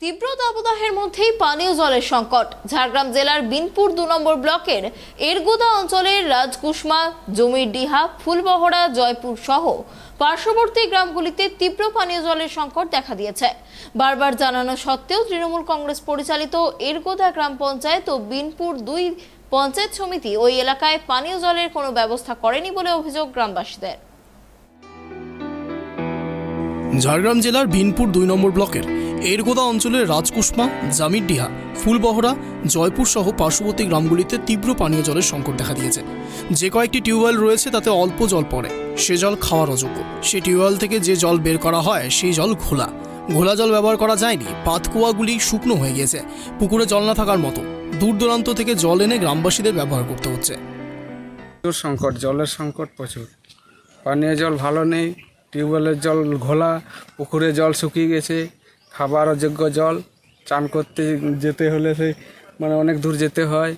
তীব্র দাবদাহের মধ্যেই পানীয় জলের সংকট। ঝাড়গ্রাম জেলার বিনপুর ২ নম্বর ব্লকের এরগোদা অঞ্চলের রাজকুসমা, জমিরডিহা, ফুলবহড়া, জয়পুর সহ পার্শ্ববর্তী গ্রামগুলিতে তীব্র পানীয় জলের সংকট দেখা দিয়েছে। বারবার জানানো সত্ত্বেও তৃণমূল কংগ্রেস পরিচালিত এরগোদা গ্রাম পঞ্চায়েত ও বিনপুর ২ পঞ্চায়েত সমিতি ওই এলাকায় পানীয় জলের কোনো ব্যবস্থা করেনি বলে অভিযোগ গ্রামবাসীদের। ঝাড়গ্রাম জেলার বিনপুর ২ নম্বর ব্লকের এরগোদা অঞ্চলের রাজকুসমা, জামিরডিহা, ফুলবহড়া, জয়পুর সহ পার্শ্ববর্তী গ্রামগুলিতে তীব্র পানীয় জলের সংকট দেখা দিয়েছে। যে কয়েকটি টিউবওয়েল রয়েছে তাতে অল্প জল পড়ে, সে জল খাওয়ার অযোগ্য। সেই টিউবওয়েল থেকে যে জল বের করা হয় সেই জল ঘোলা জল ব্যবহার করা যায়নি। পাতকুয়াগুলি শুকনো হয়ে গিয়েছে, পুকুরে জল না থাকার মতো। দূর দূরান্ত থেকে জল এনে গ্রামবাসীদের ব্যবহার করতে হচ্ছে। সংকট, জলের সংকট প্রচুর। পানীয় জল ভালো নেই, টিউবওয়েলের জল ঘোলা, পুকুরে জল শুকিয়ে গেছে, খাবার অযোগ্য জল। চান করতে যেতে হলে সেই অনেক দূর যেতে হয়।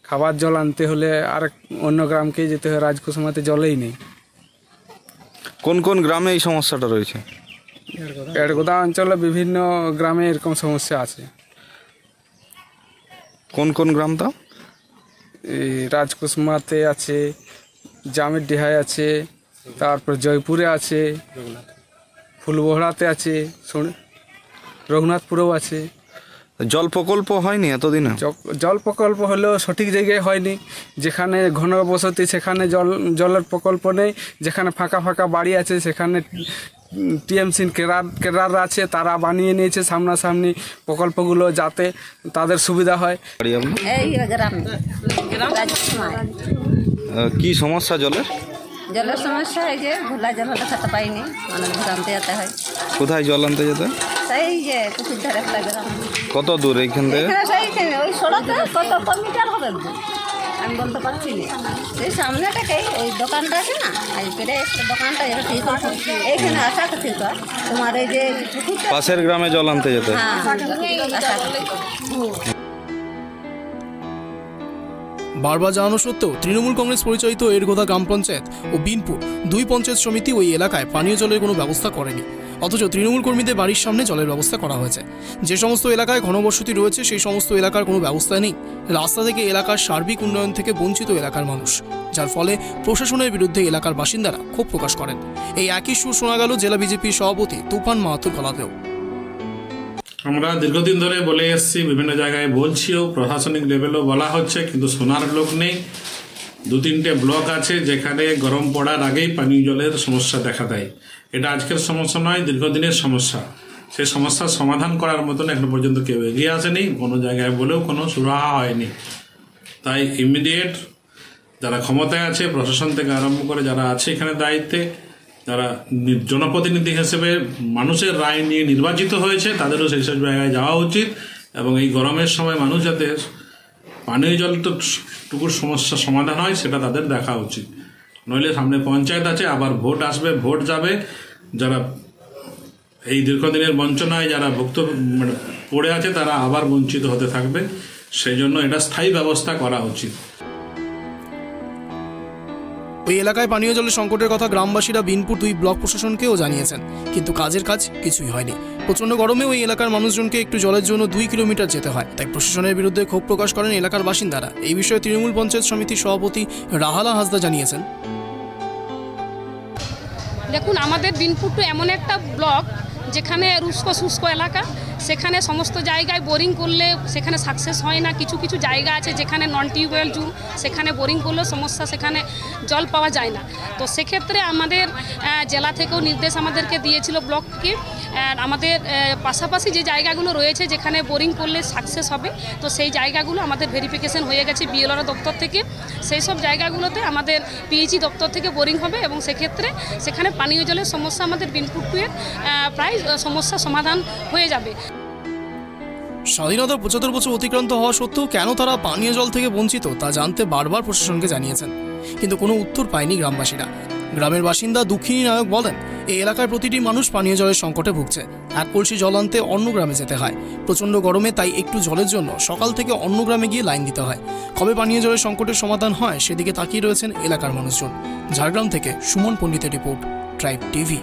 খাবার জল আনতে হলে আরেক অন্য গ্রামকেই যেতে হয়, রাজকুসমাতে জলেই নেই। কোন কোন গ্রামে এই সমস্যাটা রয়েছে? এরগোদা অঞ্চলে বিভিন্ন গ্রামে এরকম সমস্যা আছে। কোন কোন গ্রামটা? এই রাজকুসমাতে আছে, জামিরডিহায় আছে, তারপর জয়পুরে আছে, ফুলবহড়াতে আছে, রঘুনাথপুরেও আছে। জল প্রকল্প হয়নি এতদিনে? জল প্রকল্প হলেও সঠিক জায়গায় হয়নি। যেখানে ঘন বসতি সেখানে জলের প্রকল্প নেই। যেখানে ফাঁকা ফাঁকা বাড়ি আছে সেখানে টিএমসি কেরার আছে, তারা বানিয়ে নিয়েছে সামনাসামনি প্রকল্পগুলো যাতে তাদের সুবিধা হয়। কি সমস্যা জলের? জলের সমস্যা এই যে ঘোলা জল হলে খেতে পাইনি, অনেক দূর আনতে যেতে হয়। কোথায় জল আনতে যেতে? সেই যে পুকুর ধারে একটা গ্রাম। কত দূর এইখান থেকে? সেইখানে ওই সড়কে কত মিটার হবে আমি বলতে পারছি না। সেই সামনেটাকে ওই দোকানটা আছে না, এই পেরে দোকানটা এটা ঠিক আছে, এইখানে আসা ঠিক হয়। তোমার এই যে পাশের গ্রামে জল আনতে যেতে? বারবার জানানো সত্ত্বেও তৃণমূল কংগ্রেস পরিচালিত এরগোদা গ্রাম পঞ্চায়েত ও বিনপুর ২ পঞ্চায়েত সমিতি ওই এলাকায় পানীয় জলের কোনো ব্যবস্থা করেনি। অথচ তৃণমূল কর্মীদের বাড়ির সামনে জলের ব্যবস্থা করা হয়েছে। যে সমস্ত এলাকায় ঘনবসতি রয়েছে সেই সমস্ত এলাকার কোনো ব্যবস্থা নেই। রাস্তা থেকে এলাকার সার্বিক উন্নয়ন থেকে বঞ্চিত এলাকার মানুষ, যার ফলে প্রশাসনের বিরুদ্ধে এলাকার বাসিন্দারা ক্ষোভ প্রকাশ করেন। এই একই সুর শোনা গেল জেলা বিজেপির সভাপতি তুফান মাহাতোর গলাতেও। আমরা দীর্ঘদিন ধরে বলে এসেছি, বিভিন্ন জায়গায় বলছিও, প্রশাসনিক লেভেলও বলা হচ্ছে, কিন্তু শোনার লোক নেই। ২-৩টে ব্লক আছে যেখানে গরম পড়ার আগেই পানীয় জলের সমস্যা দেখা দেয়। এটা আজকের সমস্যা নয়, দীর্ঘদিনের সমস্যা। সেই সমস্যার সমাধান করার মতন এখন পর্যন্ত কেউ এগিয়ে আসেনি, কোনো জায়গায় বলেও কোনো সুরাহা হয়নি। তাই ইমিডিয়েট যারা ক্ষমতায় আছে, প্রশাসন থেকে আরম্ভ করে যারা আছে এখানে দায়িত্বে, যারা জনপ্রতিনিধি হিসেবে মানুষের রায় নিয়ে নির্বাচিত হয়েছে, তাদেরও সেই সব জায়গায় যাওয়া উচিত এবং এই গরমের সময় মানুষ যাতে পানীয় জলটুকুর সমস্যা সমাধান হয় সেটা তাদের দেখা উচিত। নইলে সামনে পঞ্চায়েত আছে, আবার ভোট আসবে, ভোট যাবে। যারা এই দীর্ঘদিনের বঞ্চনায় যারা পড়ে আছে তারা আবার বঞ্চিত হতে থাকবে। সেই জন্য এটা স্থায়ী ব্যবস্থা করা উচিত। ওই এলাকায় পানীয় জলের সংকটের কথা গ্রামবাসীরা বিনপুর ২ ব্লক প্রশাসনকেও জানিয়েছেন, কিন্তু কাজের কাজ কিছুই হয়নি। প্রচণ্ড গরমে ওই এলাকার মানুষজনকে একটু জলের জন্য ২ কিলোমিটার যেতে হয়। তাই প্রশাসনের বিরুদ্ধে ক্ষোভ প্রকাশ করেন এলাকার বাসিন্দারা। এই বিষয়ে তৃণমূল পঞ্চায়েত সমিতির সভাপতি রাহালা হাসদা জানিয়েছেন, দেখুন, আমাদের বিনপুর এমন একটা ব্লক যেখানে শুষ্ক এলাকা, সেখানে সমস্ত জায়গায় বোরিং করলে সেখানে সাকসেস হয় না। কিছু কিছু জায়গা আছে যেখানে নন টিউবওয়েল জুন, সেখানে বোরিং করলেও সমস্যা, সেখানে জল পাওয়া যায় না। তো সেক্ষেত্রে আমাদের জেলা থেকেও নির্দেশ আমাদেরকে দিয়েছিল ব্লককে, আমাদের পাশাপাশি যে জায়গাগুলো রয়েছে যেখানে বোরিং করলে সাকসেস হবে, তো সেই জায়গাগুলো আমাদের ভেরিফিকেশন হয়ে গেছে বিএলআর দপ্তর থেকে। সেই সব জায়গাগুলোতে আমাদের পিএইচই দপ্তর থেকে বোরিং হবে এবং সেক্ষেত্রে সেখানে পানীয় জলের সমস্যা আমাদের বিনপুর 2-এর প্রায় সমস্যা সমাধান হয়ে যাবে। স্বাধীনতার ৭৫ বছর অতিক্রান্ত হওয়া সত্ত্বেও কেন তারা পানীয় জল থেকে বঞ্চিত তা জানতে বারবার প্রশাসনকে জানিয়েছেন, কিন্তু কোনো উত্তর পায়নি গ্রামবাসীরা। গ্রামের বাসিন্দা দুঃখিনী নায়ক বলেন, এই এলাকার প্রতিটি মানুষ পানীয় জলের সংকটে ভুগছে। এক কলসি জল আনতে অন্য গ্রামে যেতে হয়। প্রচণ্ড গরমে তাই একটু জলের জন্য সকাল থেকে অন্য গ্রামে গিয়ে লাইন দিতে হয়। কবে পানীয় জলের সংকটের সমাধান হয় সেদিকে তাকিয়ে রয়েছেন এলাকার মানুষজন। ঝাড়গ্রাম থেকে সুমন পণ্ডিতের রিপোর্ট, ট্রাইব টিভি।